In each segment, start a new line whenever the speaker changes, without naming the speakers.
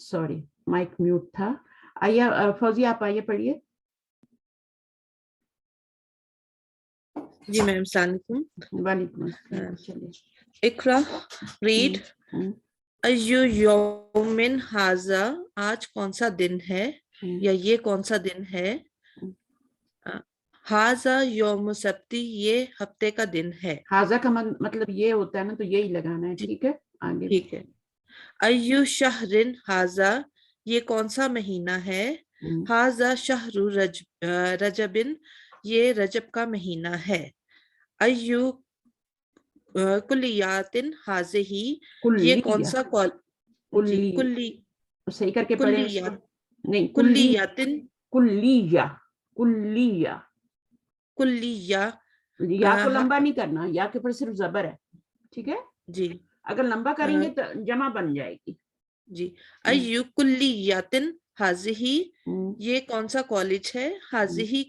Sorry mic mute تھا. آئیے فوزی آپ آئیے پڑھیے.
جی میم السلام علیکم.
وعلیکم السلام. چلیے
اقرا ریڈ. ایو یومن ھذا، آج کون سا دن ہے یا یہ کون سا دن ہے. ھذا یوم سبتی، یہ ہفتے کا دن ہے.
حاضہ کا مطلب یہ ہوتا ہے نا، تو یہی لگانا ہے. ٹھیک ہے آگے.
ٹھیک ہے. ایو شہر ھذا، یہ کون سا مہینہ ہے. ھذا شہر رجب، یہ رجب کا مہینہ ہے. ایو کلیات ھذہ، یہ کون سا کلی
صحیح کر کے پڑھیں اس کو.
کلیات
نہیں
کلیات
کلیہ کلیہ.
کلیہ.
یا کو لمبا نہیں کرنا، یا کے اوپر صرف زبر ہے. ٹھیک ہے.
جی
اگر لمبا کریں گے تو جمع بن جائے گی.
جی. ایو کلیات ھذہ، یہ کون سا کالج ہے. ھذہ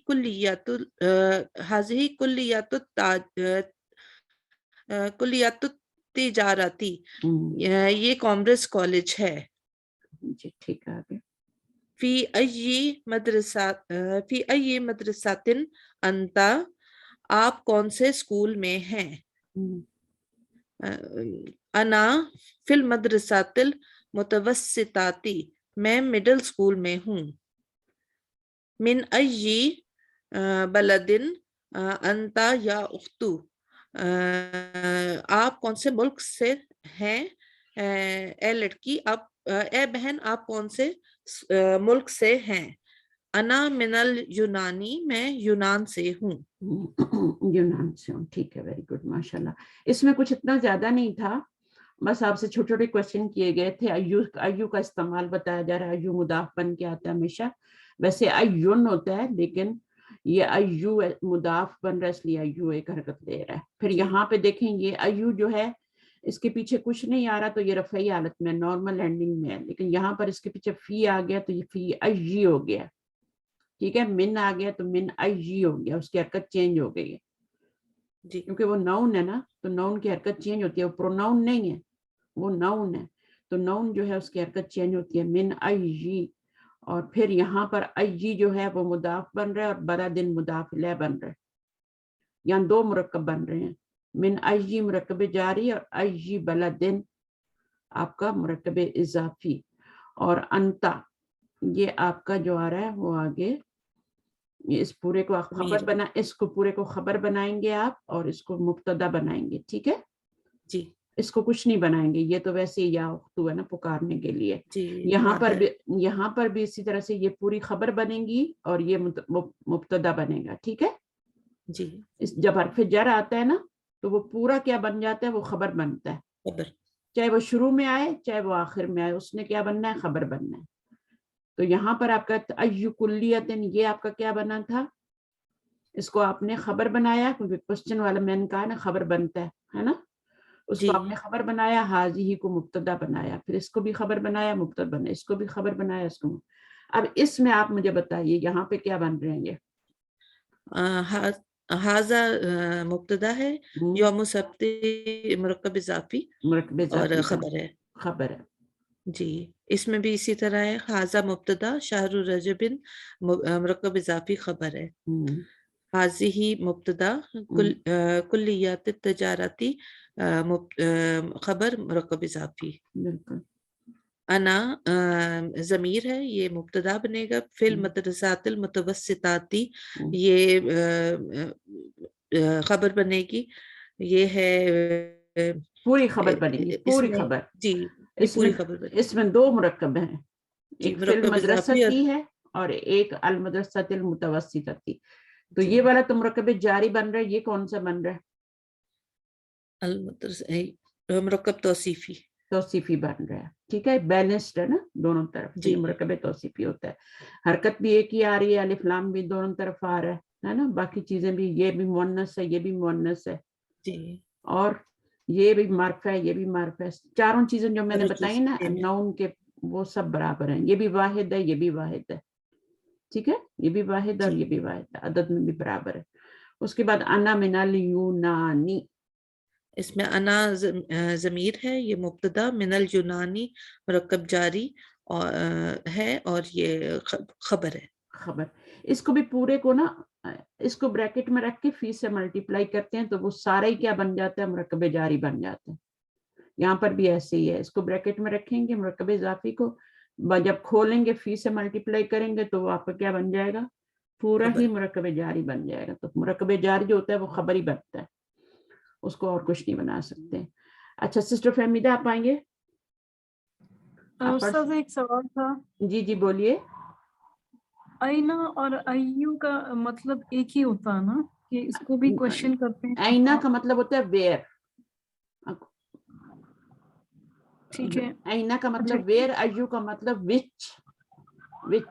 کلیات تجارتی، یہ کامرس کالج ہے.
جی ٹھیک ہے آگے.
فی ای مدرسۃ انت، آپ کون سے اسکول میں ہیں. انا فی المدرسۃ المتوسطۃ، میں مڈل اسکول میں ہوں. من ای بلد انت یا اختو، آپ کون سے ملک سے ہیں. اے لڑکی آپ، اے بہن آپ کون سے ملک سے ہیں. انا من الیونانی، میں یونان سے ہوں.
یونان سے ہوں. ٹھیک ہے ویری گڈ ماشاء اللہ. اس میں کچھ اتنا زیادہ نہیں تھا، بس آپ سے چھوٹے چھوٹے کوشچن کیے گئے تھے. ایو کا استعمال بتایا جا رہا ہے. ایو مضاف بن کے آتا ہے ہمیشہ. ویسے ایون ہوتا ہے، لیکن یہ ایو مضاف بن رہا ہے، اس لیے ایو ایک حرکت لے رہا ہے. پھر یہاں پہ دیکھیں یہ ایو جو ہے اس کے پیچھے کچھ نہیں آ رہا، تو یہ رفعی حالت میں نارمل لینڈنگ میں ہے. لیکن یہاں پر اس کے پیچھے فی آ گیا تو یہ فی ایجی ہو گیا. ٹھیک ہے. من آ گیا تو من ایجی ہو گیا، اس کی حرکت چینج ہو گئی ہے.
جی
کیونکہ وہ ناؤن ہے نا، تو ناؤن کی حرکت چینج ہوتی ہے. وہ پروناؤن نہیں ہے، وہ ناؤن ہے. تو ناؤن جو ہے اس کی حرکت چینج ہوتی ہے. من ایجی. اور پھر یہاں پر ایجی جو ہے وہ مضاف بن رہا ہے اور بلدن مضاف الیہ بن رہا ہے. یہاں دو مرکب بن رہے ہیں. من ایجی مرکب جاری اور ایجی بلدن آپ کا مرکب اضافی. اور انتا یہ آپ کا جو آ رہا ہے وہ آگے اس پورے کو خبر اس کو پورے کو خبر بنائیں گے آپ، اور اس کو مبتدا بنائیں گے. ٹھیک ہے.
جی.
اس کو کچھ نہیں بنائیں گے، یہ تو ویسے ہی یا اختو ہے نا پکارنے کے لیے. یہاں پر بھی اسی طرح سے یہ پوری خبر بنے گی اور یہ مبتدا بنے گا. ٹھیک ہے.
جی.
جب حرف جر آتا ہے نا تو وہ پورا کیا بن جاتا ہے، وہ خبر بنتا ہے.
خبر،
چاہے وہ شروع میں آئے چاہے وہ آخر میں آئے، اس نے کیا بننا ہے، خبر بننا ہے. تو یہاں پر آپ کا ایو کلیت، یہ آپ کا کیا بنا تھا، اس کو آپ نے خبر بنایا، کیونکہ کوشچن والا میں نے کہا نا خبر بنتا ہے نا. اس کو آپ نے خبر بنایا، حاضی کو مبتدا بنایا، پھر اس کو بھی خبر بنایا مبتدا بنایا، اس کو بھی خبر بنایا اس کو. اب اس میں آپ مجھے بتائیے یہاں پہ کیا بن رہے ہیں. یہ
حاضہ مبتدا ہے، یوم سبت مرکب اضافی اور خبر ہے.
خبر ہے.
جی. اس میں بھی اسی طرح ہے، حاضہ مبتدا، شہر رجب مرکب اضافی خبر ہے. حاضی مبتدا، کلیات تجارتی خبر مرکب اضافی.
بالکل.
انا ضمیر ہے، یہ مبتدا بنے گا. فی المدرسات المتوسطاتی، یہ خبر بنے گی. یہ ہے
پوری خبر بنے گی، پوری خبر.
جی پوری خبر بنے گی.
اس میں دو مرکب ہیں، ایک فی
مرکب اضافی
المدرستی ہے اور ایک المدرسۃ المتوسطتی. تو یہ والا تو مرکب جاری بن رہا ہے، یہ کون سا بن رہا
ہے، مرکب توصیفی.
توصیفی بن رہا ہے. ٹھیک ہے. بیلنسڈ ہے نا دونوں طرف. یہ مرکب توصیفی ہوتا ہے. حرکت بھی ایک ہی آ رہی ہے، الف لام بھی دونوں طرف آ رہا ہے نا. باقی چیزیں بھی، یہ بھی مؤنث ہے، یہ بھی مؤنث ہے.
جی.
اور یہ بھی معرفہ ہے، یہ بھی معرفہ ہے. چاروں چیزیں جو میں نے بتائی نا نون کے، وہ سب برابر ہیں. یہ بھی واحد ہے، یہ بھی واحد ہے. ٹھیک ہے. یہ بھی واحد اور یہ بھی واحد ہے، عدد میں بھی برابر ہے. اس کے بعد انا من الیونانی،
اس میں انا ضمیر ہے، یہ مبتدا، من الیونانی مرکب جاری ہے اور یہ خبر ہے.
خبر. اس کو بھی پورے کو نا اس کو بریکٹ میں رکھ کے فی سے ملٹیپلائی کرتے ہیں تو وہ سارا ہی کیا بن جاتا ہے, مرکب جاری بن جاتا ہے. یہاں پر بھی ایسے ہی ہے, اس کو بریکٹ میں رکھیں گے مرکب اضافی کو, جب کھولیں گے فی سے ملٹیپلائی کریں گے تو وہ آپ کا کیا بن جائے گا, پورا ہی مرکب جاری بن جائے گا. تو مرکب جاری جو ہوتا ہے وہ خبر ہی بنتا ہے, اس کو اور کچھ نہیں بنا سکتے. اچھا سسٹر فہمیدہ آپ آئیں گے.
استاذ ایک سوال تھا.
جی جی بولیے.
اینا اور ایو کا مطلب ایک ہی ہوتا ہے نا, کہ اس کو بھی کوشچن کرتے ہیں.
اینا کا مطلب ہوتا ہے ویئر.
ٹھیک ہے.
اینا کا مطلب ویئر, ایو کا مطلب وچ. وچ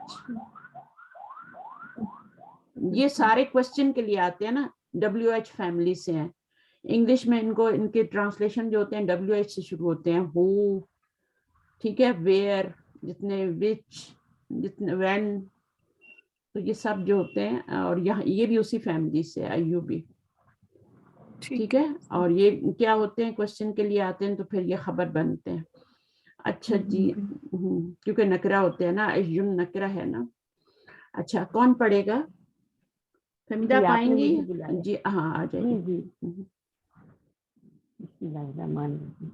یہ سارے کوشچن کے لیے آتے ہیں نا, WH فیملی سے ہیں. انگلش میں ان کو ان کے ٹرانسلیشن جو ہوتے ہیں WH سے شروع ہوتے ہیں. ہو, ٹھیک ہے, ویئر, جتنے وچ, جتنے وین, تو یہ سب جو ہوتے ہیں. اور یہاں یہ بھی اسی فیملی سے ایو بھی, ٹھیک ہے. اور یہ کیا ہوتے ہیں, کوشچن کے لیے آتے ہیں تو پھر یہ خبر بنتے ہیں. اچھا جی, کیونکہ نکرہ ہوتے ہیں نا, ایون نکرہ ہے نا. اچھا کون پڑھے گا؟ فہمیدہ پائیں گی؟ جی ہاں آ جائیے.
جی بسم اللہ الرحمن الرحیم.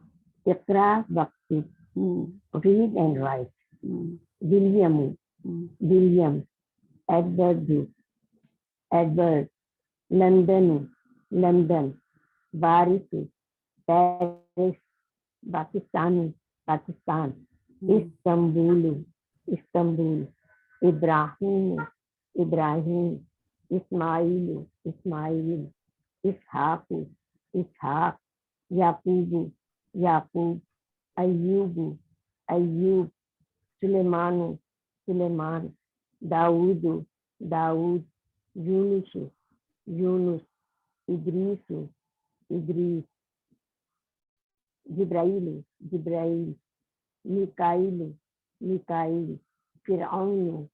اقرا وقتی, read and write. William, Edward, London, بارش, پیرس, پاکستان, استنبول, ابراہیم, اسماعیل, اسحاق, یعقوب, ایوب, سلیمان, داؤد, یونس, ادریس, جبرائیل, میکائیل, فرعون.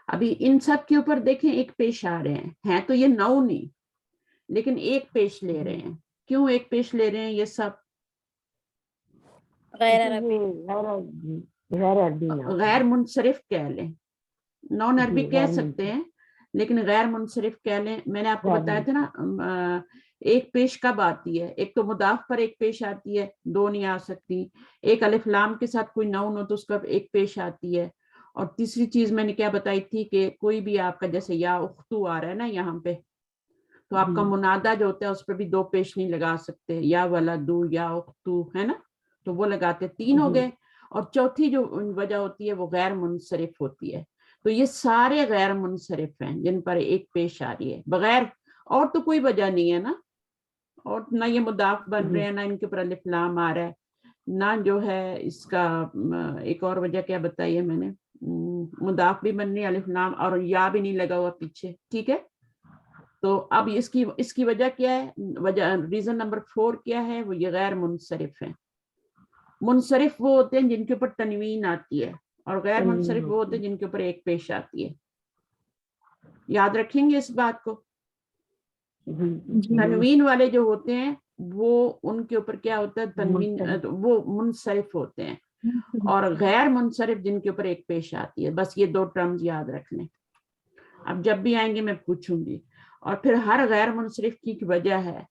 ابھی ان سب کے اوپر دیکھیں ایک پیش آ رہے ہیں تو یہ نو نہیں, لیکن ایک پیش لے رہے ہیں. کیوں ایک پیش لے رہے ہیں؟ یہ سب غیر منصرف کہہ لیں, نان عربی کہہ سکتے ہیں لیکن غیر منصرف کہہ لیں. میں نے آپ کو بتایا تھا نا, ایک پیش کب آتی ہے, ایک تو مضاف پر ایک پیش آتی ہے, دو نہیں آ سکتی. ایک الف لام کے ساتھ کوئی نون ہو تو اس کا ایک پیش آتی ہے. اور تیسری چیز میں نے کیا بتائی تھی کہ کوئی بھی آپ کا جیسے یا اختو آ رہا ہے نا یہاں پہ, تو آپ کا منادہ جو ہوتا ہے اس پہ بھی دو پیش نہیں لگا سکتے, یا ولدو یا اختو ہے نا, تو وہ لگاتے, تین ہو گئے. اور چوتھی جو وجہ ہوتی ہے وہ غیر منصرف ہوتی ہے. تو یہ سارے غیر منصرف ہیں جن پر ایک پیش آ رہی ہے, بغیر اور تو کوئی وجہ نہیں ہے نا. اور نہ یہ مضاف بن رہے ہیں, نہ ان کے اوپر الف لام آ رہا ہے, نہ جو ہے اس کا ایک اور وجہ کیا بتائی ہے میں نے, مضاف بھی بن رہی ہے, الف لام اور یا بھی نہیں لگا ہوا پیچھے. ٹھیک ہے, تو اب اس کی وجہ کیا ہے, وجہ ریزن نمبر 4 کیا ہے, وہ یہ غیر منصرف ہیں. منصرف وہ ہوتے ہیں جن کے اوپر تنوین آتی ہے, اور غیر منصرف وہ ہوتے ہیں جن کے اوپر ایک پیش آتی ہے. یاد رکھیں گے اس بات کو. تنوین والے جو ہوتے ہیں وہ ان کے اوپر کیا ہوتا ہے, تنوین, وہ منصرف ہوتے ہیں. اور غیر منصرف جن کے اوپر ایک پیش آتی ہے. بس یہ دو ٹرمز یاد رکھ لیں. اب جب بھی آئیں گے میں پوچھوں گی. اور پھر ہر غیر منصرف کی وجہ ہے,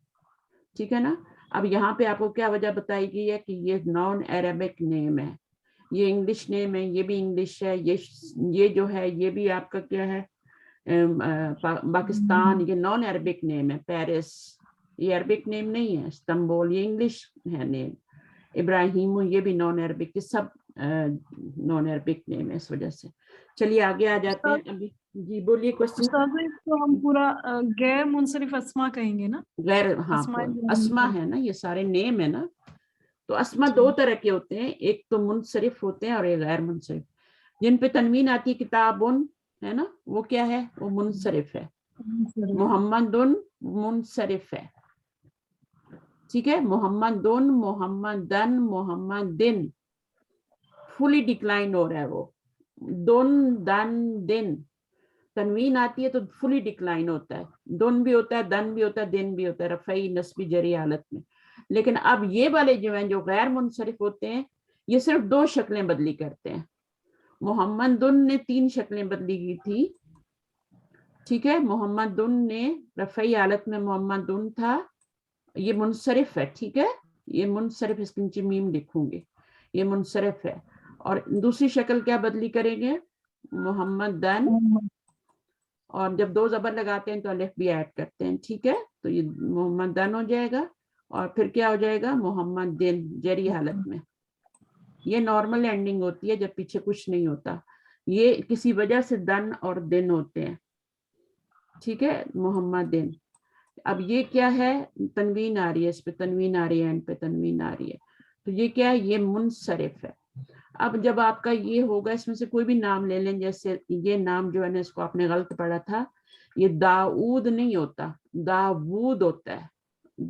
ٹھیک ہے نا. اب یہاں پہ آپ کو کیا وجہ بتائی گئی ہے کہ یہ نان عربک نیم ہے, یہ انگلش نیم ہے, یہ بھی انگلش ہے, یہ جو ہے یہ بھی آپ کا کیا ہے, پاکستان, یہ نان عربک نیم ہے. پیرس یہ عربک نیم نہیں ہے. استنبول یہ انگلش ہے نیم. ابراہیم یہ بھی نان عربک, یہ سب نان عربک نیم ہے اس وجہ سے. چلیے آگے آ جاتے ہیں ابھی. جی بولیے کوشچن.
تو ہم پورا غیر منصرف اسما کہیں گے نا.
غیر, ہاں اسما ہے نا, یہ سارے نیم ہے نا. تو اسما دو طرح کے ہوتے ہیں, ایک تو منصرف ہوتے ہیں اور ایک غیر منصرف. جن پہ تنوین آتی ہے, کتابن ہے نا, وہ کیا ہے, وہ منصرف ہے. محمدن منصرف ہے, ٹھیک ہے. محمدن, محمدن, محمدن فلی ڈکلائن ہو رہا ہے. وہ دن, دن, دن تنوین آتی ہے تو فلی ڈکلائن ہوتا ہے. دن بھی ہوتا ہے, دن بھی ہوتا ہے, دن بھی ہوتا ہے, رفعی نصبی جری حالت میں. لیکن اب یہ والے جو ہیں جو غیر منصرف ہوتے ہیں, یہ صرف 2 شکلیں بدلی کرتے ہیں. محمدن نے 3 شکلیں بدلی کی تھی, ٹھیک ہے. محمدن نے رفعی حالت میں محمدن تھا, یہ منصرف ہے, ٹھیک ہے. یہ منصرف, اس کے نیچے میم لکھوں گے, یہ منصرف ہے. اور دوسری شکل کیا بدلی کریں گے؟ محمدن, اور جب 2 زبر لگاتے ہیں تو الف بھی ایڈ کرتے ہیں, ٹھیک ہے. تو یہ محمدن ہو جائے گا, اور پھر کیا ہو جائے گا؟ محمدن, جری حالت میں. یہ نارمل اینڈنگ ہوتی ہے جب پیچھے کچھ نہیں ہوتا. یہ کسی وجہ سے دن اور دن ہوتے ہیں, ٹھیک ہے. محمدن. اب یہ کیا ہے؟ تنوین آ رہی ہے, اس پہ تنوین آ رہی ہے, اینڈ پہ تنوین آ رہی ہے, تو یہ کیا ہے؟ یہ منصرف ہے. اب جب آپ کا یہ ہوگا, اس میں سے کوئی بھی نام لے لیں, جیسے یہ نام جو ہے نا, اس کو آپ نے غلط پڑھا تھا, یہ داؤد نہیں ہوتا, داود ہوتا ہے,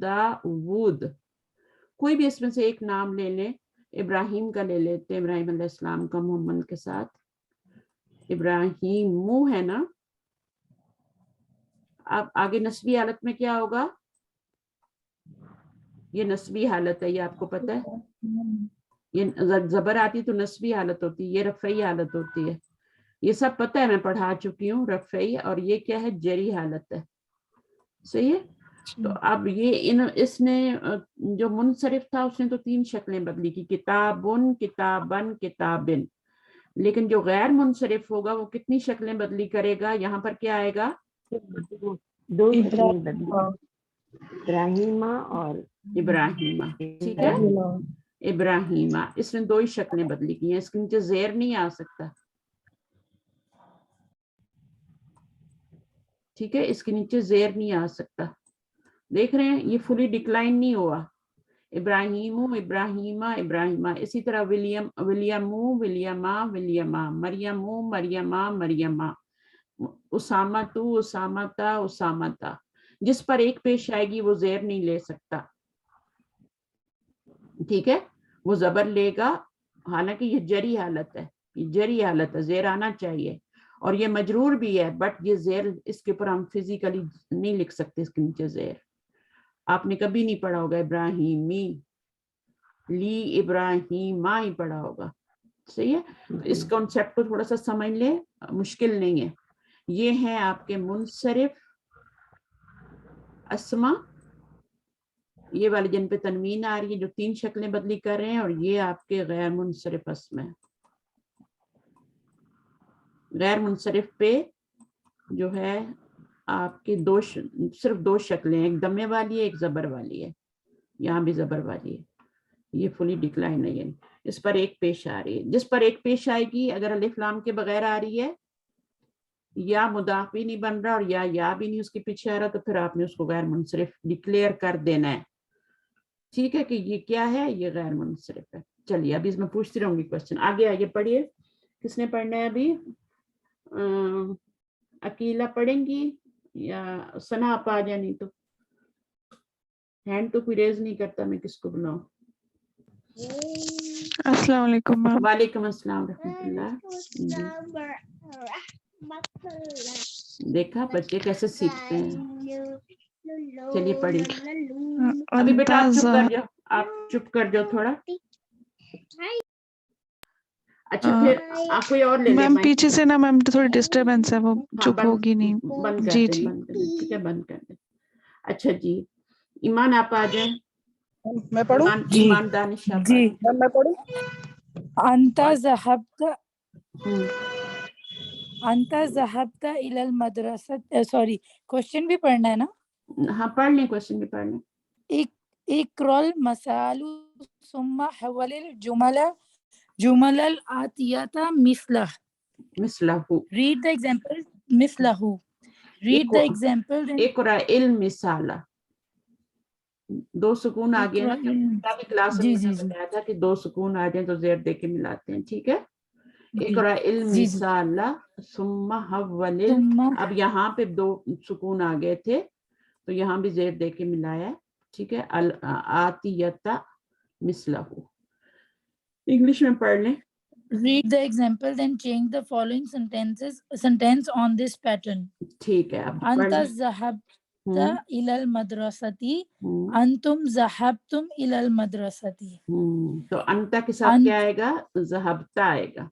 داود. کوئی بھی اس میں سے ایک نام لے لیں. ابراہیم کا لے لیتے, ابراہیم علیہ السلام کا محمد کے ساتھ. ابراہیم منہ ہے نا. اب آگے نسبی حالت میں کیا ہوگا؟ یہ نسبی حالت ہے, یہ آپ کو پتہ ہے. یہ زبر آتی تو نسبی حالت ہوتی ہے, یہ رفعی حالت ہوتی ہے. یہ سب پتہ ہے, میں پڑھا چکی ہوں. رفعی, اور یہ کیا ہے؟ جری حالت ہے, صحیح ہے. تو اب یہ اس نے جو منصرف تھا اس نے تو 3 شکلیں بدلی کی, کتابن, کتابن, کتابن. لیکن جو غیر منصرف ہوگا وہ کتنی شکلیں بدلی کرے گا؟ یہاں پر کیا آئے گا؟
2 شکلیں بدلی, ابراہیمہ اور
ابراہیمہ, ٹھیک ہے. ابراہیمہ, اس نے 2 ہی شکلیں بدلی کی ہیں. اس کے نیچے زیر نہیں آ سکتا, ٹھیک ہے. اس کے نیچے زیر نہیں آ سکتا. دیکھ رہے ہیں, یہ فلی ڈکلائن نہیں ہوا. ابراہیم, ابراہیمہ, ابراہیمہ. اسی طرح ولیم, ولیمو, ولیما, ولیما. مریم, مریمہ, مریمہ. اسامہ تو, اسامتا, اسامتا. جس پر ایک پیش آئے گی وہ زیر نہیں لے سکتا, ٹھیک ہے. وہ زبر لے گا, حالانکہ یہ جری حالت ہے, یہ جری حالت ہے, زیر آنا چاہیے. اور یہ مجرور بھی ہے, بٹ یہ زیر اس کے اوپر ہم فزیکلی نہیں لکھ سکتے, اس کے نیچے زیر. آپ نے کبھی نہیں پڑھا ہوگا ابراہیمی, لی ابراہیمہ ہی پڑھا ہوگا, صحیح ہے. اس کانسیپٹ کو تھوڑا سا سمجھ لیں, مشکل نہیں ہے. یہ ہیں آپ کے منصرف اسما, یہ والے جن پہ تنوین آ رہی ہے, جو 3 شکلیں بدلی کر رہے ہیں. اور یہ آپ کے غیر منصرف اسما ہے. غیر منصرف پہ جو ہے آپ کے صرف 2 شکلیں, ایک دمے والی ہے, ایک زبر والی ہے. یہاں بھی زبر والی ہے, یہ فلی ڈکلائن ہے. یعنی اس پر ایک پیش آ رہی ہے. جس پر ایک پیش آئے گی, اگر الف لام کے بغیر آ رہی ہے, یا مضاف بھی نہیں بن رہا اور یا بھی نہیں اس کے پیچھے آ رہا, تو پھر آپ نے اس کو غیر منصرف ڈکلیئر کر دینا ہے, ٹھیک ہے, کہ یہ کیا ہے؟ یہ غیر منصرف ہے. چلیے ابھی اس میں پوچھتی رہوں گی کوشچن. آگے آگے پڑھیے. کس نے پڑھنا ہے ابھی؟ اکیلا پڑھیں گی یا ثنا آپ آ جائیں؟ نہیں تو ہینڈ تو کوئی ریز نہیں کرتا, میں کس کو بلاؤں؟
السلام علیکم میم.
وعلیکم السلام ورحمۃ اللہ. دیکھا بچے کیسے سیکھتے ہیں. چلیے پڑھیے. ابھی بیٹا آپ چپ کر جاؤ, آپ چپ کر جاؤ تھوڑا. اچھا پھر آپ کوئی اور لے لیں.
میم پیچھے سے نا میم تھوڑی ڈسٹربینس ہے, وہ چپ ہوگی نہیں.
بند کر
جی
دیں,
جی
بند کر دیں, ٹھیک ہے, بند کر دیں. اچھا جی, ایمان آپ آ جائیں.
میں پڑھوں؟
ایمان دانش آپ
جی میں پڑھوں. انت ذهبت الى المدرسة, سوری کوشچن بھی پڑھنا ہے نا؟
ہاں پڑھ لیں, کوشچن بھی پڑھ لیں.
اقرأ المثال ثم حول الجمل الآتية مثله. Read the example مثله. Read the example then.
اقرأ المثال, 2 سکون آ گئے نا. جب کلاس میں بتایا تھا کہ 2 سکون آ جائیں تو زیر دے کے ملاتے ہیں, ٹھیک ہے. اقرأ المثال ثم حول. اب یہاں پہ 2 سکون آ گئے تھے تو یہاں بھی زیر دے کے ملایا, ٹھیک ہے. الآتیۃ مثلہ. انگلش میں پڑھ لیں.
Read the example then change the following sentence on this pattern.
ٹھیک ہے, اب
انت ذهب إلى المدرسة أنتم ذهبتم إلى المدرسة.
تو انتا کے ساتھ کیا آئے گا؟ ذہبتا آئے گا.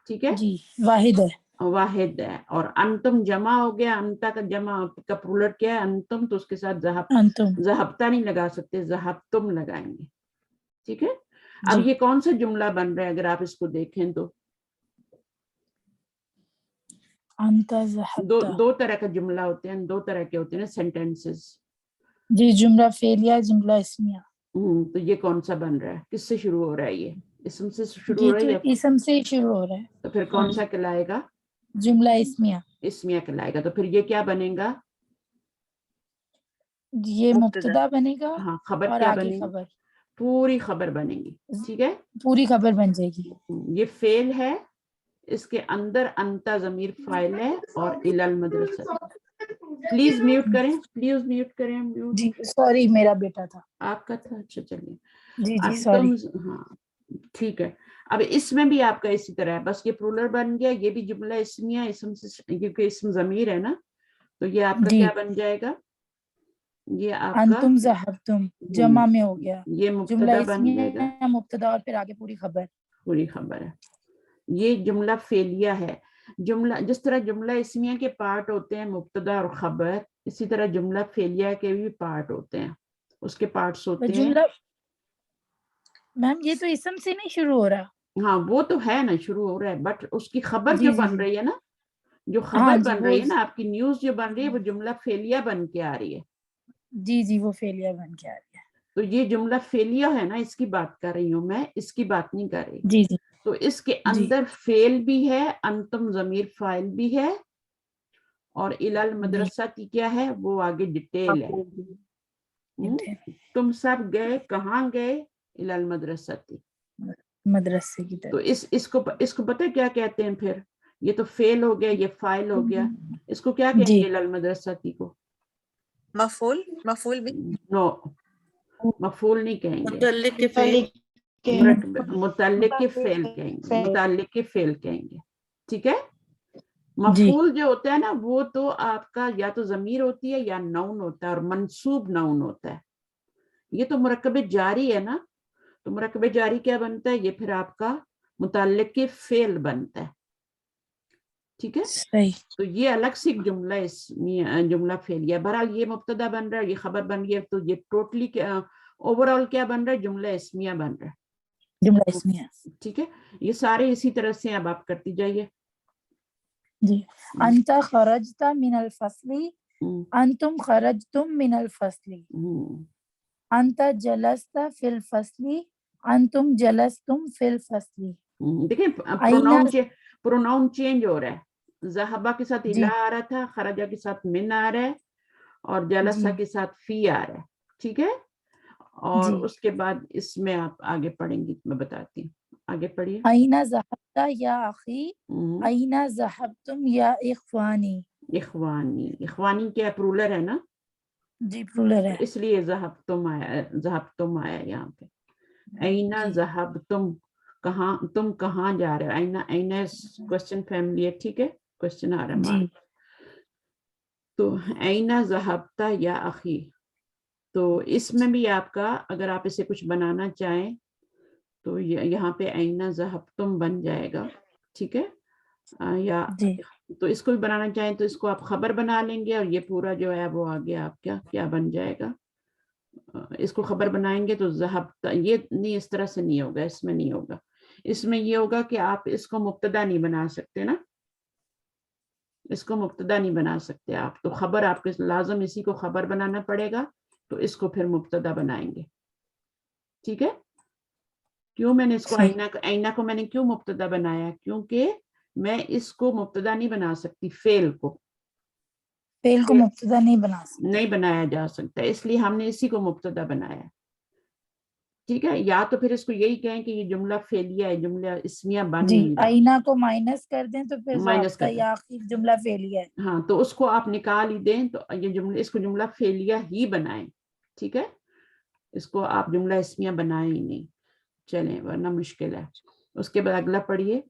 ٹھیک ہے
جی واحد ہے.
واحد ہے. اور انتم جمع ہو گیا. انتا کا جمع کا پلورل کیا ہے؟ انتم. تو اس کے ساتھ
انتم
ذہبتا نہیں لگا سکتے, ذہبتم لگائیں گے. ٹھیک ہے. اب یہ کون سا جملہ بن رہا ہے اگر آپ اس کو دیکھیں تو؟
انتا ذهبت.
دو طرح کا جملہ ہوتے ہیں, دو طرح کے ہوتے ہیں سینٹینسز.
جی جملہ فعلیہ, جملہ اسمیہ.
تو یہ کون سا بن رہا ہے؟ کس سے شروع ہو رہا ہے؟ یہ اسم سے شروع ہو
یہ
رہا
تو
ہے یا
اسم سے شروع ہو رہا ہے.
تو پھر کون سا کہلائے گا؟
جملہ اسمیہ.
اسمیہ کہلائے گا. تو پھر یہ کیا بنے گا؟
یہ مبتدا بنے گا
ہاں, خبر
اور
کیا
آگے
بنے گی؟
خبر,
پوری خبر بنے گی. ٹھیک ہے.
پوری خبر بن جائے گی.
یہ فعل ہے, اس کے اندر انتا ضمیر فاعل ہے اور الی المدرسہ. پلیز میوٹ کریں, پلیز میوٹ کریں. میوٹ
جی سوری میرا بیٹا تھا.
آپ کا تھا؟ اچھا چلیے.
جی جی سوری.
ہاں ٹھیک ہے. اب اس میں بھی آپ کا اسی طرح ہے, بس یہ پلورل بن گیا. یہ بھی جملہ اسمیہ, اسم سے کیونکہ اسم ضمیر ہے نا, تو یہ آپ کا
جی
کیا بن جائے گا؟ یہ آپ کا
انتم ذہبتم جمع میں ہو گیا.
یہ
جملہ
مبتدا بن جائے گا,
اسمیہ مبتدا اور پھر آگے پوری خبر.
پوری خبر ہے. یہ جملہ فعلیہ ہے. جملہ جس طرح جملہ اسمیہ کے پارٹ ہوتے ہیں مبتدا اور خبر, اسی طرح جملہ فعلیہ کے بھی پارٹ ہوتے ہیں, اس کے پارٹس ہوتے ہیں.
جملہ میم یہ تو اسم سے نہیں شروع ہو رہا.
ہاں وہ تو ہے نا, شروع ہو رہا ہے, بٹ اس کی خبر
جی
جو
جی
بن
جی.
رہی ہے نا, جو
ہاں
خبر
جی
بن
وہ
رہی ہے نا, آپ کی نیوز جو بن رہی ہے, وہ جملہ فعلیہ بن کے آ رہی ہے.
جی جی وہ فعلیہ بن کے آ رہی ہے.
تو یہ جملہ فعلیہ ہے نا, اس کی بات کر رہی ہوں میں, اس کی بات نہیں کر رہی.
جی جی
تو اس کے
جی
اندر فعل بھی ہے, انتم ضمیر فاعل بھی ہے, اور الی المدرسہ کی کیا ہے وہ آگے ڈیٹیل ہے. تم سب گئے, کہاں گئے؟ الی المدرسہ.
مدرسے کی
تو
طرف.
اس کو پتہ کیا کہتے ہیں پھر؟ یہ تو فعل ہو گیا, یہ فاعل ہو گیا. اس کو کیا کہیں
جی
گے الی المدرسہ کو؟
مفعول. مفعول بھی
نو, مفعول نہیں کہیں گے,
متعلق کے فعل.
متعلق کے فعل کہیں گے, متعلق کے فعل کہیں گے. ٹھیک ہے.
جی
مفعول جو ہوتا ہے نا, وہ تو آپ کا یا تو ضمیر ہوتی ہے یا نون ہوتا ہے, اور منصوب نون ہوتا ہے. یہ تو مرکب جاری ہے نا, تو مرکب جاری کیا بنتا ہے؟ یہ پھر آپ کا متعلق کے فعل بنتا ہے. ٹھیک ہے.
صحیح.
تو یہ الگ سے ایک جملہ جملہ فعلیہ. بہرحال یہ مبتدا بن رہا ہے, یہ خبر بن گیا, تو یہ ٹوٹلی اوور آل کیا بن رہا ہے؟ جملہ اسمیہ بن رہا ہے.
جملہ اسمیہ.
ٹھیک ہے. یہ سارے اسی طرح سے اب آپ کرتی جائیے.
جی. انت خرجت من الفصل, انتم خرجتم من الفصل. انت جلست فی الفصل, انتم جلستم فی الفصل.
دیکھیں پروناؤن چینج ہو رہا ہے. ذہبہ کے ساتھ
جی
الا آ رہا تھا, خرجہ کے ساتھ من آ رہا ہے, اور جلسہ
جی
کے ساتھ فی آ رہا ہے. ٹھیک ہے. اور
جی.
اس کے بعد اس میں آپ آگے پڑھیں گی, میں بتاتی ہوں. آگے پڑھیے.
این ذهبت یا اخی, این ذهبتم یا اخوانی.
اخوانی, اخوانی کیا پرولر ہے نا,
جی پلورل ہے.
اس لیے ذہبتم آیا یہاں پہ. اینا
جی
ذہبتم, کہاں, تم کہاں جا رہے ہو؟ اینا, اینا کوشچن فیملی ہے. ٹھیک ہے, کوشچن آ رہا ہے
جی
ہمارا. تو اینا ذہبت یا اخی, تو اس میں بھی آپ کا اگر آپ اسے کچھ بنانا چاہیں تو یہاں پہ اینا ذہبتم بن جائے گا. ٹھیک ہے. یا
جی
تو اس کو بھی بنانا چاہیں تو اس کو آپ خبر بنا لیں گے, اور یہ پورا جو ہے وہ آگے آپ کیا بن جائے گا. اس کو خبر بنائیں گے تو ذہبت, یہ نہیں, اس طرح سے نہیں ہوگا, اس میں نہیں ہوگا. اس میں یہ ہوگا کہ آپ اس کو مبتدا نہیں بنا سکتے نا, اس کو مبتدا نہیں بنا سکتے آپ, تو خبر آپ کے لازم اسی کو خبر بنانا پڑے گا, تو اس کو پھر مبتدا بنائیں گے. ٹھیک ہے. کیوں میں نے اس کو اینا کو میں نے کیوں مبتدا بنایا؟ کیونکہ میں اس کو مبتدا نہیں بنا سکتی, فعل کو
مبتدا نہیں بنا سکتے,
نہیں بنایا جا سکتا, اس لیے ہم نے اسی کو مبتدا بنایا. ٹھیک ہے. یا تو پھر اس کو یہی کہیں کہ یہ جملہ فعلیہ ہے, جملہ اسمیہ بن
جی
نہیں رہا.
آئینہ کو مائنس کر دیں تو پھر
مائنس
ضابطہ
کر دیں.
یا آخر جملہ فعلیہ ہے.
ہاں, تو اس کو آپ نکال ہی دیں, تو یہ جملہ, اس کو جملہ فعلیہ ہی بنائیں. ٹھیک ہے. اس کو آپ جملہ اسمیہ بنائیں ہی نہیں, چلیں ورنہ مشکل ہے. اس کے بعد اگلا پڑھیے.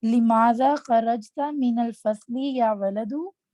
لماذا خرجت من الفصل یا ولد,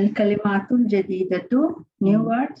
Al-kalimatul jadidatu, new words.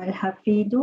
Al-hafidu,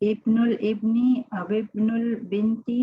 ibnul ibni, abibnul binti,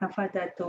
hafadatu.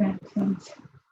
Grandsons.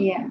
Yeah.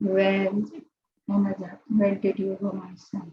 where did you go, my son?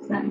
son,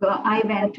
I went,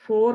4,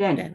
10,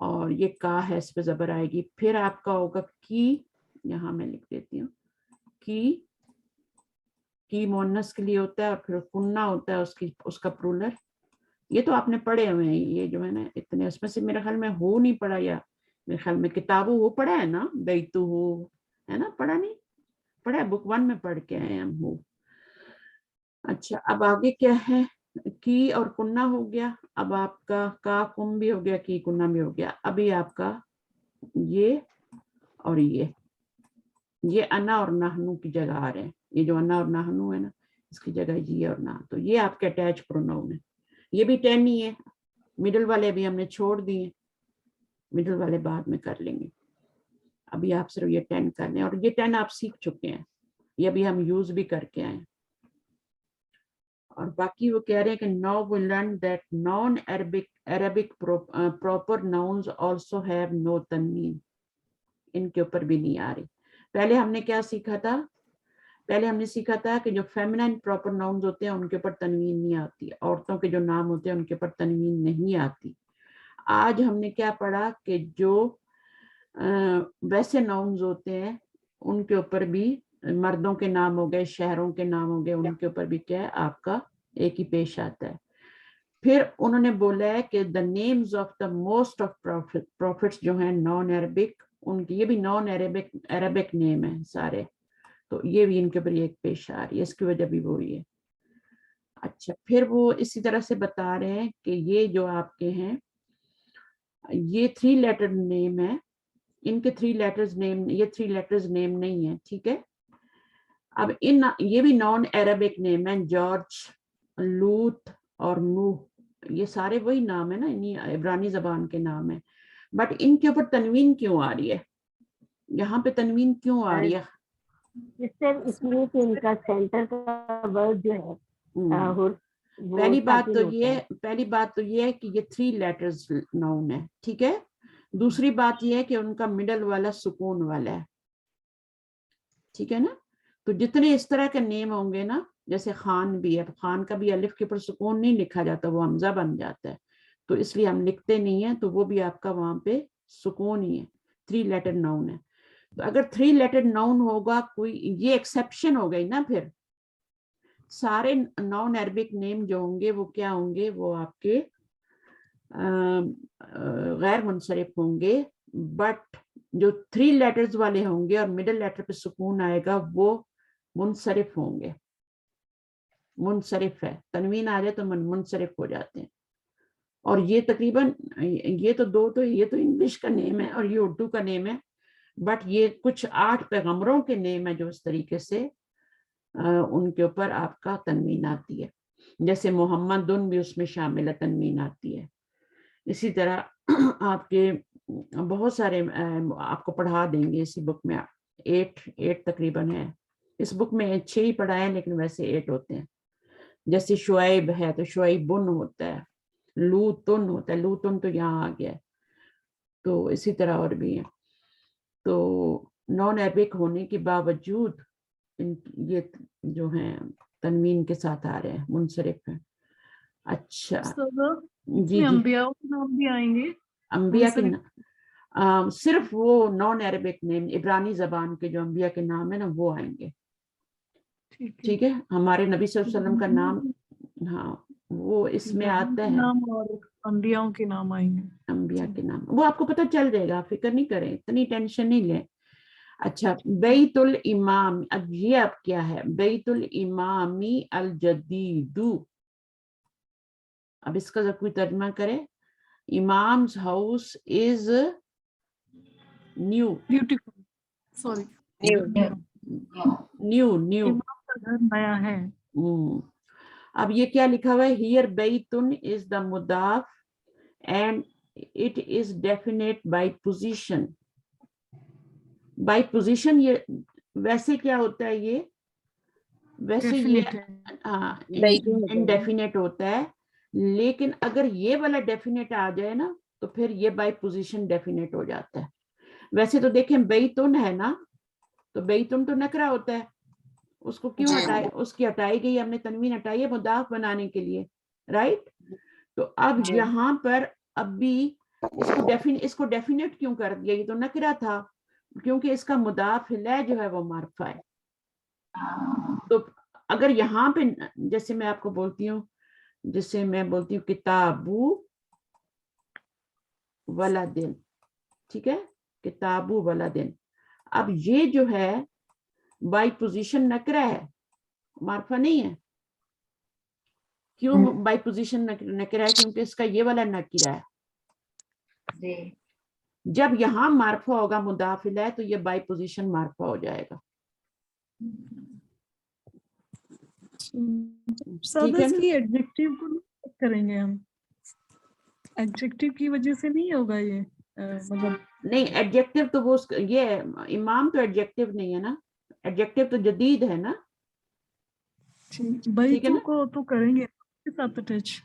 اور یہ کا ہے اس پہ زبر آئے گی. پھر آپ کا ہوگا کی, یہاں میں لکھ دیتی ہوں کی مونس کے لیے ہوتا ہے, اور پھر کننا ہوتا ہے اس کا پرولر. یہ تو آپ نے پڑھے ہوئے ہیں, یہ جو ہے نا اتنے, اس میں سے میرے خیال میں ہو نہیں پڑھا, یا میرے خیال میں کتابوں وہ پڑھا ہے نا, بیتو ہو ہے نا, پڑھا نہیں پڑھا ہے, بک 1 میں پڑھ کے آئے ہم ہو. اچھا اب آگے کیا ہے, کی اور کننا ہو گیا. اب آپ کا کم بھی ہو گیا, کی کننا بھی ہو گیا. ابھی آپ کا یہ اور یہ انا اور نحنو کی جگہ آ رہے ہیں. یہ جو انا اور نحنو ہے نا, اس کی جگہ یہ اور نہ, تو یہ آپ کے اٹیچ پروناؤن ہے. یہ بھی 10 ہی ہے, مڈل والے بھی ہم نے چھوڑ دیے, مڈل والے بعد میں کر لیں گے. ابھی آپ صرف یہ 10 کر لیں, اور یہ 10 آپ سیکھ چکے ہیں, یہ ابھی ہم یوز بھی کر کے آئے. اور باقی وہ کہہ رہے ہیں کہ now we learn that non-Arabic proper nouns also have no tanween. ان کے اوپر بھی نہیں آ رہی. پہلے ہم نے کیا سیکھا تھا, پہلے ہم نے سیکھا تھا کہ جو فیمنائن پراپر ناؤنز ہوتے ہیں ان کے اوپر تنوین نہیں آتی, عورتوں کے جو نام ہوتے ہیں ان کے اوپر تنوین نہیں آتی. آج ہم نے کیا پڑھا کہ جو ویسے ناؤنز ہوتے ہیں ان کے اوپر بھی, مردوں کے نام ہو گئے, شہروں کے نام ہو گئے, ان کے اوپر بھی کیا ہے آپ کا ایک ہی پیش آتا ہے. پھر انہوں نے بولا ہے کہ the names of the most of prophets جو ہیں نان عربک, ان کی یہ بھی نان عربک نیم ہے سارے, تو یہ بھی ان کے اوپر ایک پیش آ رہی ہے, اس کی وجہ بھی وہی ہے. اچھا پھر وہ اسی طرح سے بتا رہے ہیں کہ یہ جو آپ کے ہیں یہ 3 لیٹر نیم ہے, ان کے 3 لیٹرز نیم, یہ 3 لیٹرز نیم نہیں ہے, ٹھیک ہے. اب یہ بھی نان عربک نیم ہے, جارج, لوت اور نوح, یہ سارے وہی نام ہے نا, انہی عبرانی زبان کے نام ہیں. بٹ ان کے اوپر تنوین کیوں آ رہی ہے, یہاں پہ تنوین کیوں آ رہی ہے؟
اس لیے کہ ان کا سینٹر کا ورڈ جو ہے
پہلی بات تو یہ ہے کہ یہ 3 لیٹرز ناؤن ہے, ٹھیک ہے. دوسری بات یہ ہے کہ ان کا مڈل والا سکون والا ہے, ٹھیک ہے نا. تو جتنے اس طرح کے نیم ہوں گے نا, جیسے خان بھی ہے, خان کا بھی الف کے اوپر سکون نہیں لکھا جاتا, وہ حمزہ بن جاتا ہے, تو اس لیے ہم لکھتے نہیں ہیں, تو وہ بھی آپ کا وہاں پہ سکون ہی ہے, 3 لیٹر ناؤن ہے. تو اگر 3 لیٹر ناؤن ہوگا کوئی, یہ ایکسیپشن ہو گئی نا, پھر سارے نان عربک نیم جو ہوں گے وہ کیا ہوں گے, وہ آپ کے غیر منصرف ہوں گے. بٹ جو 3 لیٹرز والے ہوں گے اور مڈل لیٹر پہ سکون آئے گا وہ منصرف ہوں گے. منصرف ہے, تنوین آ جائے تو منصرف ہو جاتے ہیں. اور یہ تقریباً یہ تو یہ تو انگلش کا نیم ہے اور یہ اردو کا نیم ہے, بٹ یہ کچھ 8 پیغمبروں کے نیم ہے جو اس طریقے سے ان کے اوپر آپ کا تنوین آتی ہے. جیسے محمد بھی اس میں شامل ہے, تنوین آتی ہے. اسی طرح آپ کے بہت سارے آپ کو پڑھا دیں گے اسی بک میں, 8 تقریباً ہے اس بک میں, 6 ہی پڑھائے لیکن ویسے 8 ہوتے ہیں. جیسے شعیب ہے تو شعیبن ہوتا ہے, لوتن ہوتا ہے, لوتن تو یہاں آ گیا ہے. تو اسی طرح اور بھی ہیں. تو نان عربک ہونے کے باوجود یہ جو ہیں تنوین کے ساتھ آ رہے ہیں, منصرف ہیں. اچھا جی,
انبیاء کے نام بھی آئیں گے,
انبیاء کے صرف وہ نان عربک نیم, عبرانی زبان کے جو انبیاء کے نام ہیں نا وہ آئیں گے, ٹھیک ہے. ہمارے نبی صلی اللہ علیہ وسلم کا نام, ہاں وہ اس میں آتا ہے,
اور انبیاء کے نام آئیں گے,
انبیاء کے نام, وہ آپ کو پتہ چل جائے گا, فکر نہیں کریں, اتنی ٹینشن نہیں لیں. اچھا بیت الامام, اب یہ اب کیا ہے, بیت الامامی الجدید. اب اس کا ذرا کوئی ترجمہ کرے, امام's house is new,
beautiful, sorry
new
امام کا گھر نیا ہے.
اب یہ کیا لکھا ہوا ہے, here بیتن is the مضاف and it is definite by position. by position یہ ویسے کیا ہوتا ہے, یہ ویسے یہ انڈیفینیٹ ہوتا ہے, لیکن اگر یہ والا ڈیفینیٹ آ جائے نا تو پھر یہ بائی پوزیشن ڈیفینیٹ ہو جاتا ہے. ویسے تو دیکھیں بیتن ہے نا, تو بیتن تو نکرا ہوتا ہے, اس کو کیوں ہٹائے, اس کی ہٹائی گئی, ہم نے تنوین ہٹائی ہے مضاف بنانے کے لیے, رائٹ. تو اب یہاں پر اب بھی اس کو ڈیفینیٹ کیوں کر دیا؟ یہ تو نکرہ تھا، کیونکہ اس کا مضاف الیہ جو ہے وہ معرفہ ہے. تو اگر یہاں پہ جیسے میں آپ کو بولتی ہوں، جیسے میں بولتی ہوں کتابو ولدن، ٹھیک ہے، کتابو ولدن، اب یہ جو ہے بائی پوزیشن نکرہ ہے، معرفہ نہیں ہے. کیوں بائی پوزیشن نکرہ ہے؟ کیونکہ اس کا یہ والا نکرہ ہے.
جی
جب یہاں معرفہ ہوگا مضاف الیہ تو یہ بائی پوزیشن معرفہ ہو جائے گا.
سب اس کی ایڈجیکٹیو کو چیک کریں گے ہم، ایڈجیکٹیو کی وجہ سے نہیں ہوگا یہ مطلب
نہیں ایڈجیکٹیو تو وہ یہ امام تو ایڈجیکٹیو نہیں ہے نا، ایڈجیکٹیو تو جدید ہے نا.
بیتو کو تو کریں گے کے ساتھ اٹیچ.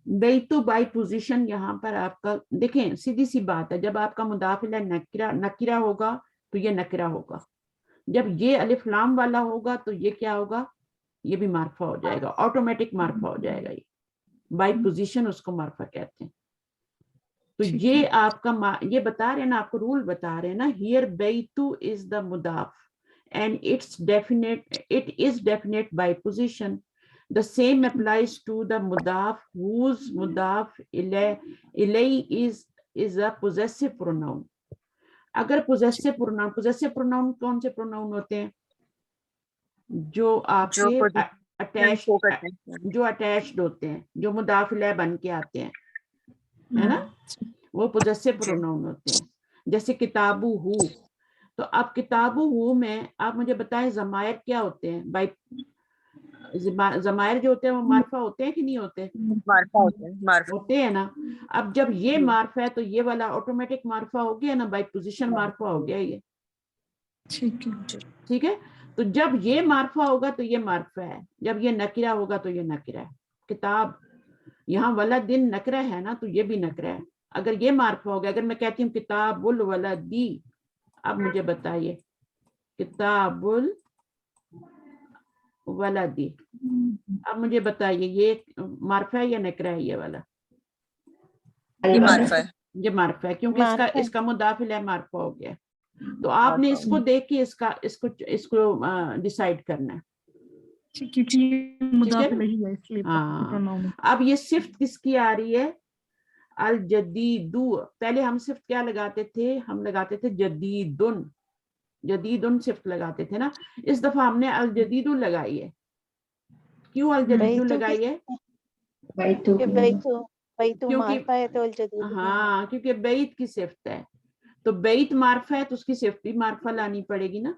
بیتو بائی پوزیشن یہاں پر آپ کا دیکھیں سیدھی سی بات ہے، جب آپ کا مضاف الیہ نکرہ ہوگا تو یہ نکرہ ہوگا، جب یہ الف لام والا ہوگا تو یہ کیا ہوگا؟ یہ بھی معرفہ ہو جائے گا، آٹومیٹک معرفہ ہو جائے گا. یہ بائی پوزیشن اس کو معرفہ کہتے ہیں. تو یہ آپ کا یہ بتا رہے ہیں نا، آپ کو رول بتا رہے ہیں نا، ہیئر بیتو از دا مضاف and it is definite by position. The same applies to the mudaf whose mudaf ilay is a possessive pronoun. اگر possessive pronoun کون سے pronoun ہوتے ہیں؟ جو آپ کے attached ہوتے ہیں، جو مضاف الیہ بن کے آتے ہیں، ہے نا، وہ possessive pronoun ہوتے ہیں. جیسے کتابو ہو، تو اب کتابو ہو میں آپ مجھے بتائیں ضمائر کیا ہوتے ہیں؟ بائی ضمائر جو ہوتے ہیں وہ معرفہ ہوتے ہیں کہ نہیں ہوتے؟ ہوتے ہیں نا. اب جب یہ معرفہ ہے تو یہ والا آٹومیٹک معرفہ ہو گیا نا، بائی پوزیشن معرفہ ہو گیا یہ. ٹھیک ہے، تو جب یہ معرفہ ہوگا تو یہ معرفہ ہے، جب یہ نکرہ ہوگا تو یہ نکرہ ہے. کتاب یہاں ولدن نکرہ ہے نا، تو یہ بھی نکرہ ہے. اگر یہ معرفہ ہوگا، اگر میں کہتی ہوں کتاب الولدی، اب مجھے بتائیے کتاب الولدی، اب مجھے بتائیے یہ معرفہ ہے یا نکرہ ہے؟ یہ والا
یہ معرفہ ہے،
یہ معرفہ ہے کیونکہ اس کا مضاف الیہ معرفہ ہو گیا. تو آپ نے اس کو دیکھ کے اس کو ڈیسائیڈ کرنا ہے. اب یہ صفت کس کی آ رہی ہے؟ الجدیدو. پہلے ہم صفت کیا لگاتے تھے؟ ہم لگاتے تھے جدیدن، جدیدن صفت لگاتے تھے نا. اس دفعہ ہم نے الجدیدو لگائی ہے. کیوں الجدیدو لگائی ہے؟ ہاں کیونکہ بیت کی صفت ہے، تو بیت معرفہ ہے تو اس کی صفت بھی معرفہ لانی پڑے گی نا.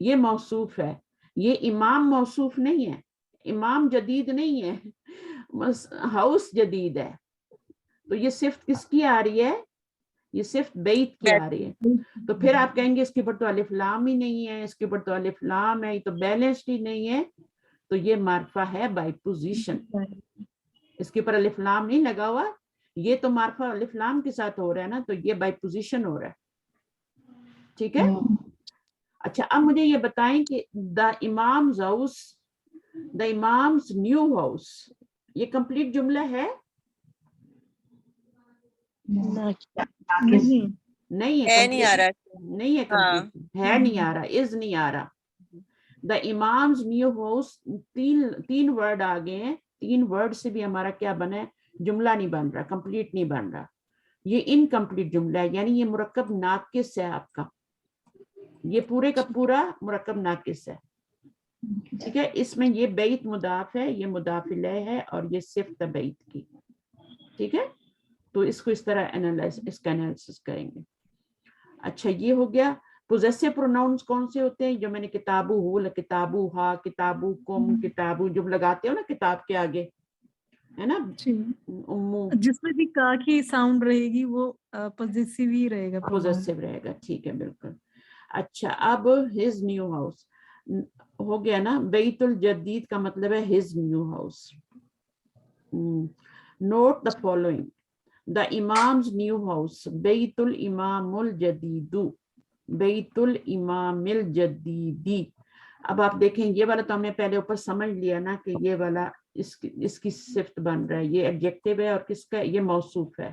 یہ موصوف ہے، یہ امام موصوف نہیں ہے، امام جدید نہیں ہے، ہاؤس جدید ہے. تو یہ صفت کس کی آ رہی ہے؟ یہ صفت بیت کی آ رہی ہے. تو پھر آپ کہیں گے اس کے اوپر تو الف لام ہی نہیں ہے، اس کے اوپر تو الف لام ہے، یہ تو بیلنسڈ ہی نہیں ہے. تو یہ معرفہ ہے بائی پوزیشن، اس کے اوپر الف لام نہیں لگا ہوا، یہ تو معرفہ الف لام کے ساتھ ہو رہا ہے نا، تو یہ بائی پوزیشن ہو رہا ہے. ٹھیک ہے. اچھا اب مجھے یہ بتائیں کہ دا امامز ہاؤس، دا امامز نیو ہاؤس، یہ کمپلیٹ جملہ ہے؟ نہیں ہے،
نہیں آ رہا،
نہیں ہے کمپلیٹ، ہے نہیں آ رہا، از نہیں آ رہا. دا امامز نیو ہاؤس تین ورڈ آ گئے ہیں، تین ورڈ سے بھی ہمارا کیا بنا ہے؟ جملہ نہیں بن رہا، کمپلیٹ نہیں بن رہا. یہ انکمپلیٹ جملہ ہے، یعنی یہ مرکب ناقص ہے آپ کا، یہ پورے کا پورا مرکب ناقص ہے. ٹھیک ہے. اس میں یہ بیت مضاف ہے، یہ مضاف الیہ ہے، اور یہ صفت بیت کی. ٹھیک ہے. تو اس کو اس طرح اس کا انالیسس کریں گے. اچھا یہ ہو گیا. پوزیسو پروناؤنس کون سے ہوتے ہیں؟ جو میں نے کتابو ہو، کتابو ہا، کتابو کم، کتابو جب لگاتے ہو نا کتاب کے آگے، ہے نا،
جس میں بھی کا کی ساؤنڈ رہے گی وہ پوزیسو ہی رہے گا،
پوزیسو رہے گا. ٹھیک ہے بالکل. اچھا اب ہز نیو ہاؤس ہو گیا نا. بیت الجدید کا مطلب ہے his new house. Note the following: the امام's نیو ہاؤس بیت الامام الجدید، بیت الامام الجدیدی. اب آپ دیکھیں یہ والا تو ہم نے پہلے اوپر سمجھ لیا نا کہ یہ والا اس کی صفت بن رہا ہے، یہ ایڈجیکٹیو ہے، اور کس کا؟ یہ موصوف ہے.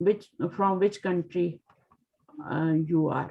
which from which country you are,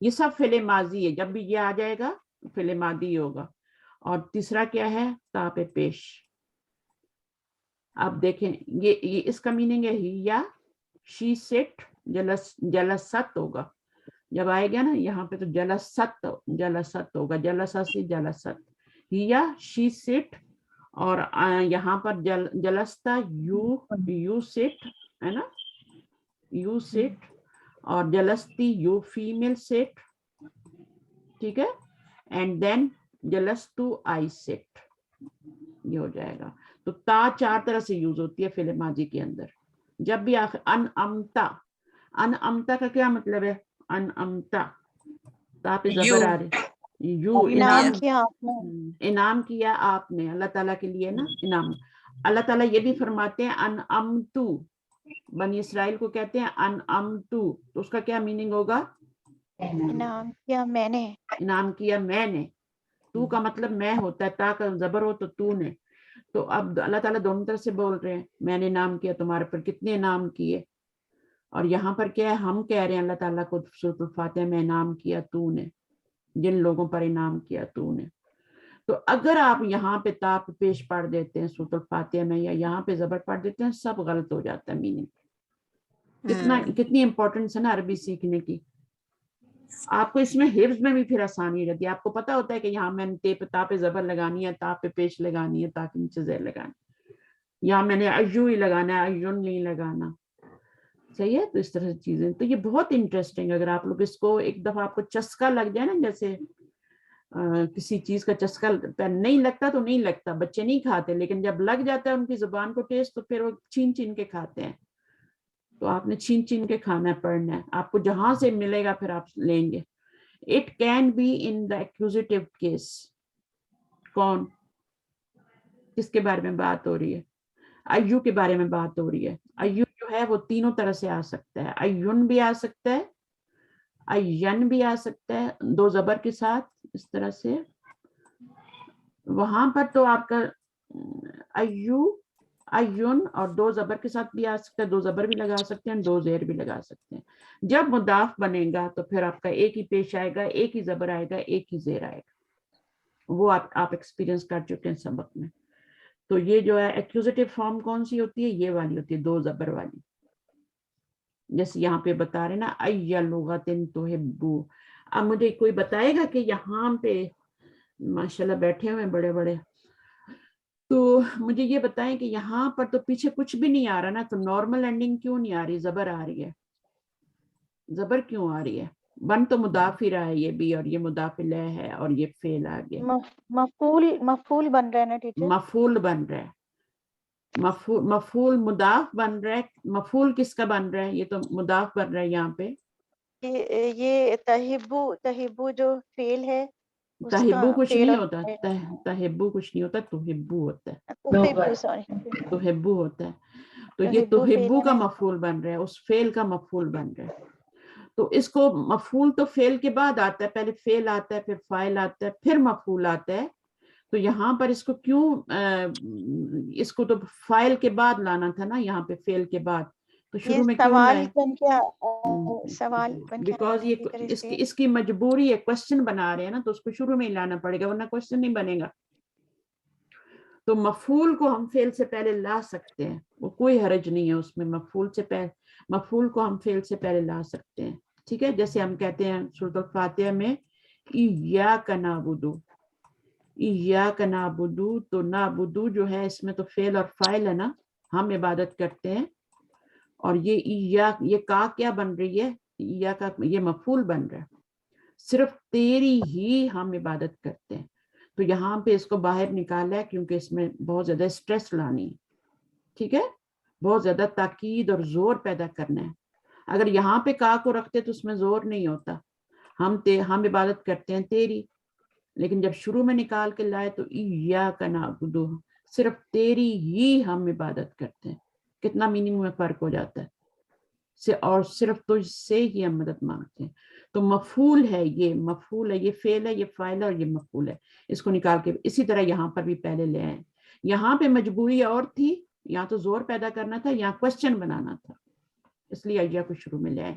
یہ سب فعل ماضی ہے، جب بھی یہ آ جائے گا فعل ماضی ہوگا. اور تیسرا کیا ہے؟ تا پہ پیش. آپ دیکھیں یہ اس کا میننگ ہے یا شی سٹ جلست ہوگا. جب آئے گا نا یہاں پہ تو جلست ہوگا، جلسا سے جلست. یا شی سٹ، اور یہاں پر جلستا یو سٹ ہے نا، یو سٹ، اور جلستی یو فیمیل سٹ. ٹھیک ہے. اینڈ دین جلستو آئی سٹ، یہ ہو جائے گا. تو تا 4 طرح سے یوز ہوتی ہے فعل ماضی کے اندر. جب بھی آخر انعمتا کا کیا مطلب ہے؟ انعمتا تا پہ زبر آ رہی، یو انعام کیا آپ نے اللہ تعالیٰ کے لیے نا انعام. اللہ تعالیٰ یہ بھی فرماتے ہیں انعمتو، بنی اسرائیل کو کہتے ہیں انعمتو، تو اس کا کیا میننگ ہوگا؟
انعام کیا میں نے.
انعام کیا میں نے. تو کا مطلب میں ہوتا ہے، تا کا زبر ہو تو نے. تو اب اللہ تعالیٰ دونوں طرف سے بول رہے ہیں میں نے انعام کیا تمہارے پر، کتنے انعام کیے. اور یہاں پر کیا ہے؟ ہم کہہ رہے ہیں اللہ تعالیٰ کو سورۃ الفاتحہ میں انعام کیا تو نے، جن لوگوں پر انعام کیا تو نے. تو اگر آپ یہاں پہ تا پیش پڑھ دیتے ہیں سورۃ الفاتحہ میں، یا یہاں پہ زبر پڑھ دیتے ہیں، سب غلط ہو جاتا ہے میننگ. کتنی امپورٹنس ہے نا عربی سیکھنے کی. آپ کو اس میں حفظ میں بھی پھر آسانی رہتی ہے. آپ کو پتا ہوتا ہے کہ یہاں میں نے تا پہ زبر لگانی ہے، تا پہ پیش لگانی ہے، تا کے نیچے زیر لگانی، یہاں میں نے ایو ہی لگانا ہے، ایون نہیں لگانا. صحیح ہے. تو اس طرح سے چیزیں، تو یہ بہت انٹرسٹنگ. اگر آپ لوگ اس کو ایک دفعہ آپ کو چسکا لگ جائے نا، جیسے کسی چیز کا چسکا نہیں لگتا تو نہیں لگتا، بچے نہیں کھاتے، لیکن جب لگ جاتا ہے ان کی زبان کو ٹیسٹ، تو پھر وہ چھین چھین کے کھاتے ہیں. تو آپ نے چھین چھین کے کھانا ہے، پڑھنا ہے. آپ کو جہاں سے ملے گا پھر آپ لیں گے. It can be in the accusative case. کون؟ کس کے بارے میں بات ہو رہی ہے؟ ایو کے بارے میں بات ہو رہی ہے. ایو جو ہے وہ تینوں طرح سے آ سکتا ہے. ایون بھی آ سکتا ہے، این بھی آ سکتا ہے 2 زبر کے ساتھ اس طرح سے. وہاں پر تو آپ کا ایو، ایون اور 2 زبر کے ساتھ بھی آ سکتا ہے، 2 زبر بھی لگا سکتے ہیں، 2 زیر بھی لگا سکتے ہیں. جب مضاف بنے گا تو پھر آپ کا ایک ہی پیش آئے گا، ایک ہی زبر آئے گا، ایک ہی زیر آئے گا. وہ آپ ایکسپیرینس کر چکے ہیں سبق میں. تو یہ جو ہے ایکوزیٹو فارم کون سی ہوتی ہے؟ یہ والی ہوتی ہے 2 زبر والی. جیسے یہاں پہ بتا رہے نا ای لغت تحبو. اب مجھے کوئی بتائے گا کہ یہاں پہ ماشاءاللہ بیٹھے ہوئے بڑے بڑے، تو مجھے یہ بتائیں کہ یہاں پر تو پیچھے کچھ بھی نہیں آ رہا نا، تو نارمل اینڈنگ کیوں نہیں آ رہی؟ زبر آ رہی ہے. زبر کیوں آ رہی ہے؟ بن تو مضاف ہی رہا ہے یہ بھی، اور یہ مضاف الیہ ہے، اور یہ فعل آ گیا.
مفعول بن رہا ہے نا ٹیچر.
مفعول بن رہا ہے. مفعول مضاف بن رہا ہے. مفعول کس کا بن رہا ہے؟ یہ تو مضاف بن رہا ہے یہاں پہ.
یہ تحبو جو فعل ہے،
تحبو کچھ نہیں ہوتا، تحبو کچھ نہیں ہوتا، تحبو ہوتا ہے. تحبو ہوتا ہے. تو یہ تحبو کا مفعول بن رہا ہے، اس فعل کا مفعول بن رہا ہے. تو اس کو مفعول تو فعل کے بعد آتا ہے، پہلے فعل آتا ہے، پھر فاعل آتا ہے، پھر مفعول آتا ہے. تو یہاں پر اس کو کیوں اس کو تو فاعل کے بعد لانا تھا نا، یہاں پہ فعل کے بعد. تو شروع میں کیوں لائے؟ بیکاز یہ اس کی مجبوری ہے، کوشچن بنا رہے ہیں نا، تو اس کو شروع میں ہی لانا پڑے گا، ورنہ کوشچن نہیں بنے گا. تو مفعول کو ہم فعل سے پہلے لا سکتے ہیں، وہ کوئی حرج نہیں ہے اس میں. مفعول کو ہم فعل سے پہلے لا سکتے ہیں. ٹھیک ہے. جیسے ہم کہتے ہیں سورۃ الفاتحہ میں ایاک نعبد، ایاک نعبد، تو نعبد جو ہے اس میں تو فعل اور فاعل ہے نا، ہم عبادت کرتے ہیں. اور یہ کا کیا بن رہی ہے؟ کا یہ مفعول بن رہا ہے. صرف تیری ہی ہم عبادت کرتے ہیں. تو یہاں پہ اس کو باہر نکالا ہے کیونکہ اس میں بہت زیادہ سٹریس لانی ہے. ٹھیک ہے. بہت زیادہ تاکید اور زور پیدا کرنا ہے. اگر یہاں پہ کا کو رکھتے تو اس میں زور نہیں ہوتا. ہم عبادت کرتے ہیں تیری، لیکن جب شروع میں نکال کے لائے تو ایاک نعبد، صرف تیری ہی ہم عبادت کرتے ہیں. کتنا میننگ میں فرق ہو جاتا ہے. اور صرف تجھ سے ہی ہم مدد مانگتے ہیں. تو مفعول ہے، یہ مفعول ہے، یہ فعل ہے، یہ فاعل ہے، اور یہ مفعول ہے. اس کو نکال کے اسی طرح یہاں پر بھی پہلے لے آئیں. یہاں پہ مجبوری اور تھی، یہاں تو زور پیدا کرنا تھا، یہاں کوشچن بنانا تھا، اس لیے ایا کو شروع میں لے آئے.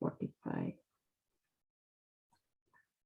45।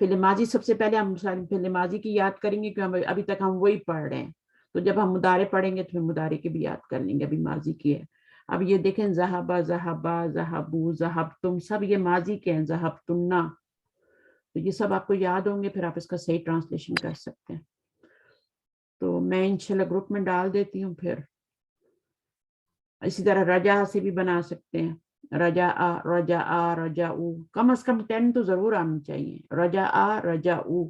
فعل ماضی سب سے پہلے ہم فعل ماضی کی یاد کریں گے کیونکہ ابھی تک ہم وہی پڑھ رہے ہیں. تو جب ہم مضارع پڑھیں گے تو پھر مضارع کی بھی یاد کر لیں گے, ابھی ماضی کی ہے. اب یہ دیکھیں ذہبا ذہبا ذہبو ذہبتم سب یہ ماضی کے ہیں, ذہبتنا. تو یہ سب آپ کو یاد ہوں گے, پھر آپ اس کا صحیح ٹرانسلیشن کر سکتے ہیں. تو میں انشاءاللہ گروپ میں ڈال دیتی ہوں. پھر اسی طرح رجا سے بھی بنا سکتے ہیں, رجا رجاؤ, کم از کم 10 تو ضرور آنی چاہیے. رجا رجاؤ.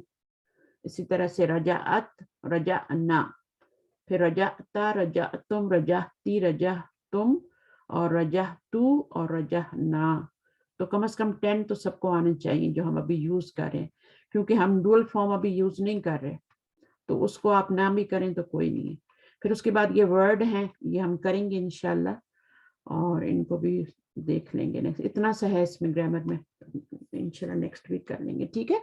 اسی طرح سے رجعت رجعنا, پھر رجعتا رجعتم رجعتی رجعتم اور رجعتو اور رجعنا. تو کم از کم 10 تو سب کو آنے چاہیے جو ہم ابھی یوز کر رہے ہیں, کیونکہ ہم ڈول فارم ابھی یوز نہیں کر رہے. تو اس کو آپ نہ بھی کریں تو کوئی نہیں ہے. پھر اس کے بعد یہ ورڈ ہیں, یہ ہم کریں گے انشاءاللہ, اور ان کو بھی دیکھ لیں گے. اتنا سا ہے اس میں گرامر میں, انشاءاللہ نیکسٹ ویک کر لیں گے. ٹھیک ہے,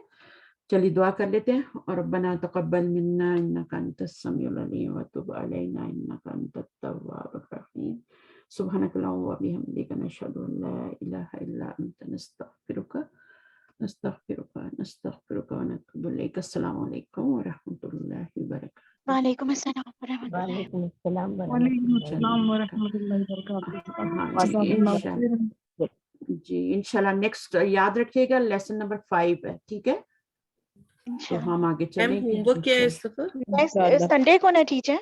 چلیے دعا کر لیتے ہیں. اور ربنا تقبل منا انک انت السمیع العلیم وتب علینا انک انت التواب الرحیم. سبحانک اللہم وبحمدک نشہد ان لا الہ الا انت نستغفرک ونتوب الیک. السلام علیکم ورحمۃ اللہ وبرکاتہ.
وعلیکم السلام ورحمۃ اللہ.
وعلیکم السلام
وعلیکم
ورحمۃ اللہ
السلام ورحمۃ اللہ وبرکاتہ.
ہاں جی
جزاک اللہ
انشاءاللہ,
خیر.
جی انشاءاللہ نیکسٹ یاد رکھیے گا لیسن نمبر 5 ہے. ٹھیک ہے, تو ہم آگے چلیں گے.
ہوم ورک کیا ہے اس دفعہ؟
نیکسٹ سنڈے کو نا ٹیچر؟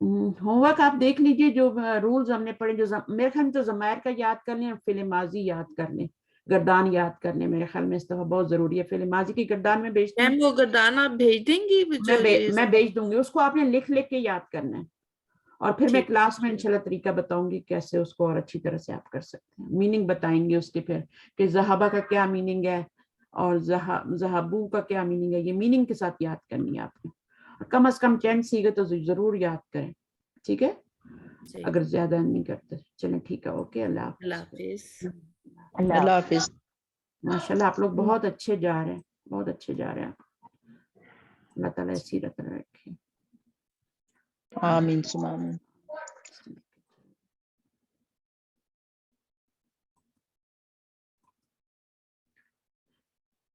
ہوم ورک آپ دیکھ لیجئے جو رولز ہم نے پڑھے, جو میرے خیال میں تو ضمائر کا یاد کر لیں, فعل ماضی یاد کر لیں, گردان یاد کر لیں. میرے خیال میں اس دفعہ بہت ضروری ہے. فعل ماضی کی گردان میں بھیجتی ہوں,
میم وہ گردان آپ بھیج دیں گی؟
میں بھیج دوں گی. اس کو آپ نے لکھ کے یاد کرنا ہے, اور پھر میں کلاس میں انشاءاللہ طریقہ بتاؤں گی کیسے اس کو اور اچھی طرح سے آپ کر سکتے ہیں. میننگ بتائیں گے اس کے, پھر کہ ذہبہ کا کیا میننگ ہے اور ذہبو کا کیا میننگ ہے. یہ میننگ کے ساتھ یاد کرنی ہے آپ نے, اور کم از کم 10 سیگے تو ضرور یاد کریں. ٹھیک ہے, اگر زیادہ نہیں کرتے. چلیں ٹھیک ہے, اوکے, اللہ حافظ.
اللہ حافظ.
ماشاءاللہ آپ لوگ بہت اچھے جا رہے ہیں, بہت اچھے جا رہے ہیں. اللہ تعالیٰ اسی طرح رکھے.
آمین ثم آمین.